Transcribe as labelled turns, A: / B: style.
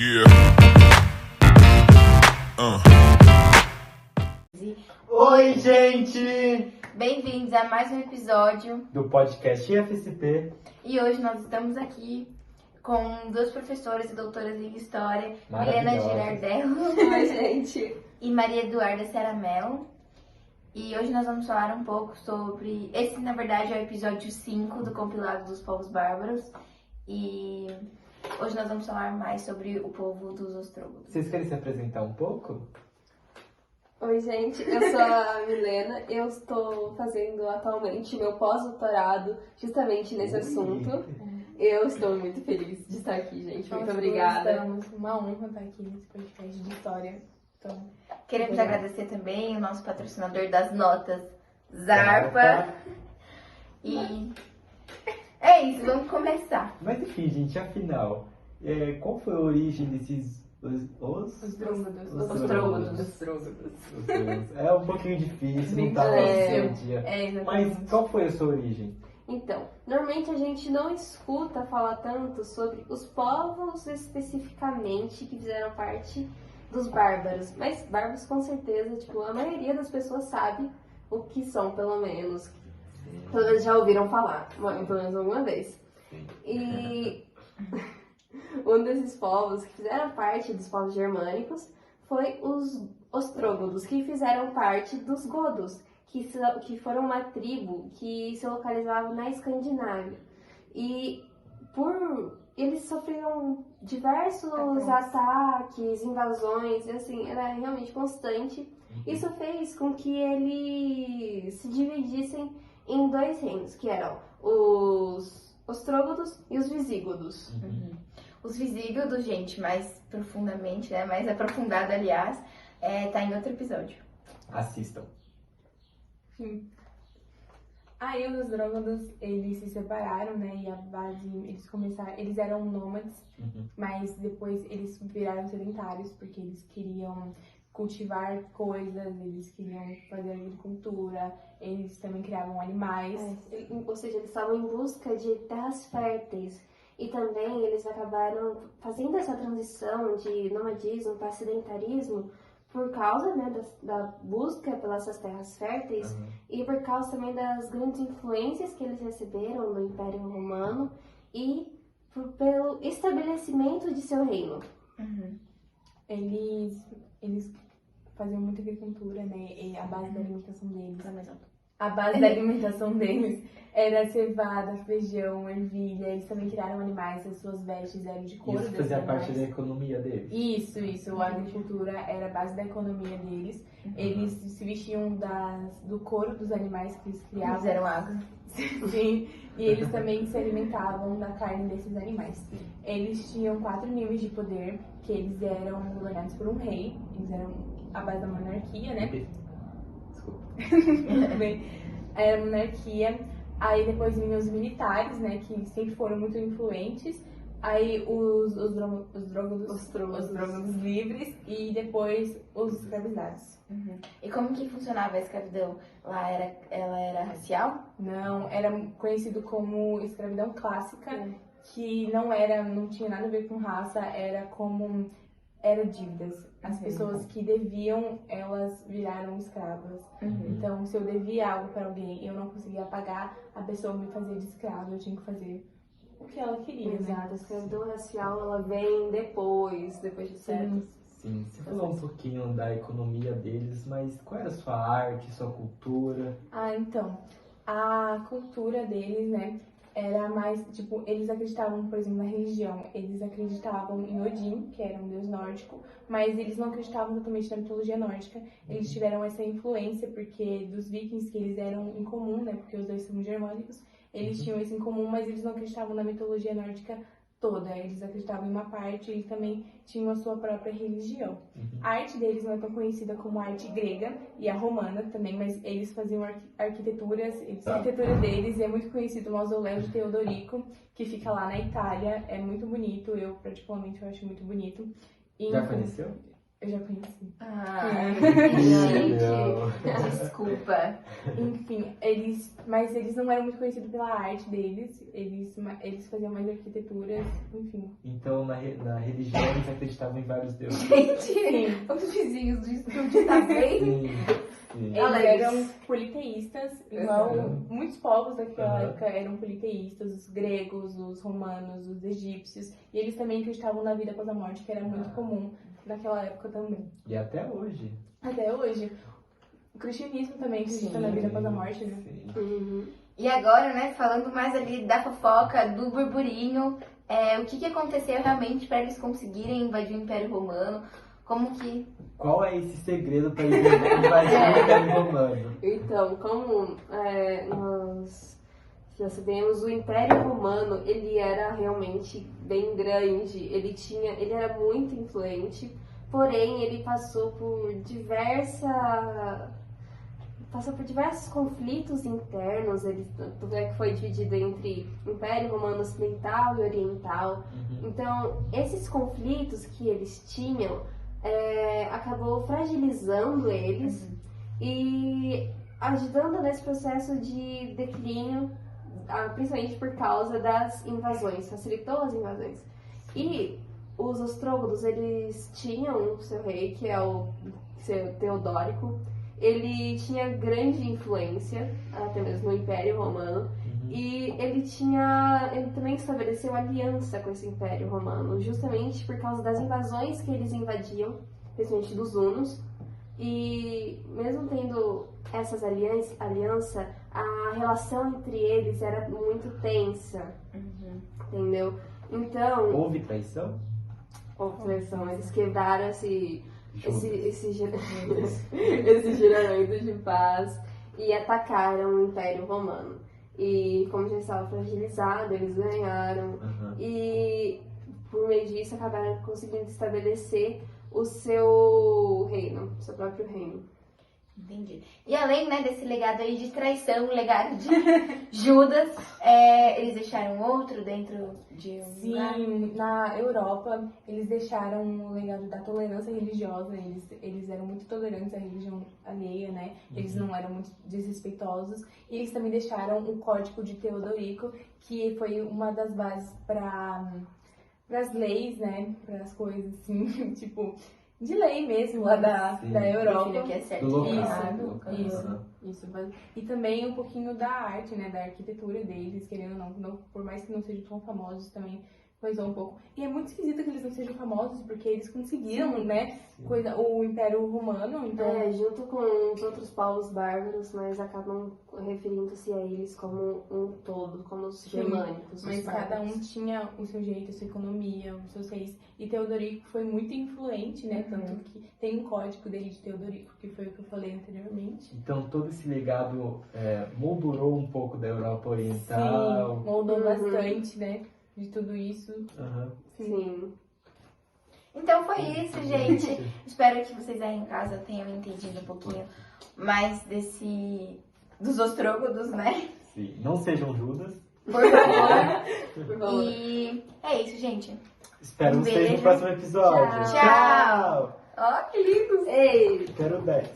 A: Yeah.
B: Oi, gente!
C: Bem-vindos a mais um episódio
B: Do podcast IFSP.
C: e hoje nós estamos aqui com duas professoras e doutoras em História, Milena
B: Maravilhosas.
C: Girardello
D: Oi, gente.
C: e Maria Eduarda Ceramelo. E hoje nós vamos falar um pouco sobre... Esse, na verdade, é o episódio 5 do compilado dos povos bárbaros. E hoje nós vamos falar mais sobre o povo dos ostrógonos.
B: Vocês querem se apresentar um pouco?
D: Oi, gente. Eu sou a Milena. Eu estou fazendo atualmente meu pós-doutorado justamente nesse assunto. Eu estou muito feliz de estar aqui, gente. Muito obrigada.
E: Estamos uma honra estar aqui nesse podcast de história. Então,
C: Queremos
E: obrigada.
C: agradecer também o nosso patrocinador das notas, Zarpa. E é isso, vamos começar.
B: Mas enfim, gente, afinal, qual foi a origem desses...
E: Os drômedos.
C: Ostrógonos.
B: É um pouquinho difícil, não tá
D: É,
B: no seu dia.
E: Exatamente.
B: Mas qual foi a sua origem?
D: Então, normalmente a gente não escuta falar tanto sobre os povos especificamente que fizeram parte dos bárbaros. Mas bárbaros, com certeza, tipo, a maioria das pessoas sabe o que são, pelo menos. Pelo menos já ouviram falar, pelo menos alguma vez. E um desses povos que fizeram parte dos povos germânicos foi os ostrógonos, que fizeram parte dos godos, que foram uma tribo que se localizava na Escandinávia. E eles sofreram diversos ataques, invasões, e assim, era realmente constante. Isso fez com que eles se dividissem em dois reinos, que eram os ostrógonos e os visígodos.
C: Os visígodos, gente, mais profundamente, né? Mais aprofundado, aliás, tá em outro episódio.
B: Assistam.
E: Aí os drômedos, eles se separaram, né? E a base, eles eram nômades, mas depois eles viraram sedentários, porque eles queriam cultivar coisas, eles queriam fazer agricultura, eles também criavam animais.
D: Ou seja, eles estavam em busca de terras férteis. E também eles acabaram fazendo essa transição de nomadismo para sedentarismo por causa, né, da busca pelas essas terras férteis e por causa também das grandes influências que eles receberam do Império Romano e pelo estabelecimento de seu reino.
E: Eles faziam muita agricultura, né? E a base da alimentação deles. A base da alimentação deles era cevada, feijão, ervilha. Eles também criaram animais, as suas vestes eram de couro.
B: Isso fazia parte da economia deles?
E: Isso. A agricultura era a base da economia deles. Eles se vestiam do couro dos animais que eles criavam.
C: Eles eram água.
E: Sim, e eles também se alimentavam da carne desses animais. Eles tinham 4 níveis de poder, que eles eram governados por um rei. Eles eram a base da monarquia, né?
B: Desculpa.
E: Era monarquia. Aí depois vinham os militares, né, que sempre foram muito influentes. Aí os drômedos livres e depois os escravizados.
C: E como que funcionava a escravidão? Ela era racial?
E: Não, era conhecido como escravidão clássica, que não tinha nada a ver com raça, era dívidas. As pessoas que deviam, elas viraram escravas. Então, se eu devia algo para alguém e eu não conseguia pagar, a pessoa me fazia de escravo, eu tinha que fazer o que ela queria.
D: Exato, a escravidão racial ela vem depois de certos.
B: Sim, você falou um pouquinho da economia deles, mas qual era a sua arte, sua cultura?
E: Então, a cultura deles, né, era mais, tipo, eles acreditavam, por exemplo, na religião. Eles acreditavam em Odin, que era um deus nórdico, mas eles não acreditavam totalmente na mitologia nórdica. Eles tiveram essa influência porque dos vikings, que eles eram em comum, né, porque os dois são germânicos, eles tinham isso em comum, mas eles não acreditavam na mitologia nórdica toda. Eles acreditavam em uma parte e também tinham a sua própria religião. A arte deles não é tão conhecida como a arte grega e a romana também, mas eles faziam arquiteturas. A arquitetura deles é muito conhecido, o mausoléu de Teodorico, que fica lá na Itália. É muito bonito, eu particularmente eu acho muito bonito. E,
B: Já conheceu?
E: Eu já conheci.
C: Ah,
B: Não.
C: gente. Desculpa.
E: Enfim, mas eles não eram muito conhecidos pela arte deles. Eles faziam mais arquiteturas, enfim.
B: Então, na religião, eles acreditavam em vários deuses.
C: Gente, os vizinhos do estúdio tá bem.
B: Sim, sim.
E: Eles
C: Alex.
E: eram politeístas, igual
B: Uhum.
E: muitos povos daquela
B: Uhum.
E: época eram politeístas, os gregos, os romanos, os egípcios. E eles também acreditavam na vida após a morte, que era muito comum naquela época também.
B: E até hoje.
E: Até hoje. O cristianismo também acredita na vida após a morte, né?
B: Sim.
C: E agora, né, falando mais ali da fofoca, do burburinho, o que aconteceu realmente para eles conseguirem invadir o Império Romano? Como que...
B: Qual é esse segredo para invadir o Império Romano?
D: Então, como nós já sabemos, o Império Romano, ele era realmente bem grande, ele era muito influente, porém ele passou por diversos conflitos internos, tudo é que foi dividido entre Império Romano Ocidental e Oriental.
B: Uhum.
D: Então, esses conflitos que eles tinham acabou fragilizando eles e ajudando nesse processo de declínio, principalmente por causa das invasões, facilitou as invasões. E os ostrógodos, eles tinham o seu rei, que é o seu Teodórico. Ele tinha grande influência, até mesmo no Império Romano, e ele também estabeleceu aliança com esse Império Romano, justamente por causa das invasões que eles invadiam, principalmente dos hunos. E mesmo tendo essas alianças, a relação entre eles era muito tensa, entendeu? Então,
B: Houve traição?
D: eles quebraram esse
B: Juntos.
D: juramento de paz e atacaram o Império Romano. E como já estava fragilizado, eles ganharam.
B: Uhum.
D: E por meio disso acabaram conseguindo estabelecer o seu reino, seu próprio reino.
C: Entendi. E além, né, desse legado aí de traição, o legado de Judas, eles deixaram outro dentro de um lugar?
E: Sim, na Europa, eles deixaram o legado da tolerância religiosa, eles eram muito tolerantes à religião alheia, né? Eles não eram muito desrespeitosos. E eles também deixaram o Código de Teodorico, que foi uma das bases para as leis, né? Para as coisas assim, tipo, de lei mesmo, lá da Europa.
C: Define o que é certo
B: Do
C: e
B: local.
C: errado.
B: Uhum.
E: Isso. E também um pouquinho da arte, né? Da arquitetura deles, querendo ou não, por mais que não sejam tão famosos, também coisou um pouco. E é muito esquisito que eles não sejam famosos, porque eles conseguiram, né? O Império Romano, então...
D: Junto com os outros povos bárbaros, mas acabam referindo-se a eles como um todo, como os germânicos.
E: Mas
D: os
E: cada
D: bárbaros.
E: um tinha o seu jeito, a sua economia, os seus reis. E Teodorico foi muito influente, né? Tanto que tem um código dele de Teodorico, que foi o que eu falei anteriormente.
B: Então todo esse legado moldurou um pouco da Europa Oriental.
E: Sim, moldou bastante, né? De tudo isso.
B: Uhum.
D: Sim.
C: Então foi isso, gente. Espero que vocês aí em casa tenham entendido um pouquinho mais dos ostrógodos, né?
B: Sim. Não sejam Judas.
C: Por favor.
D: Por favor.
C: E é isso, gente.
B: Espero
C: Um
B: vocês no
C: beijo.
B: próximo episódio.
C: Tchau. Ó, que lindo.
D: Ei!
B: Quero 10.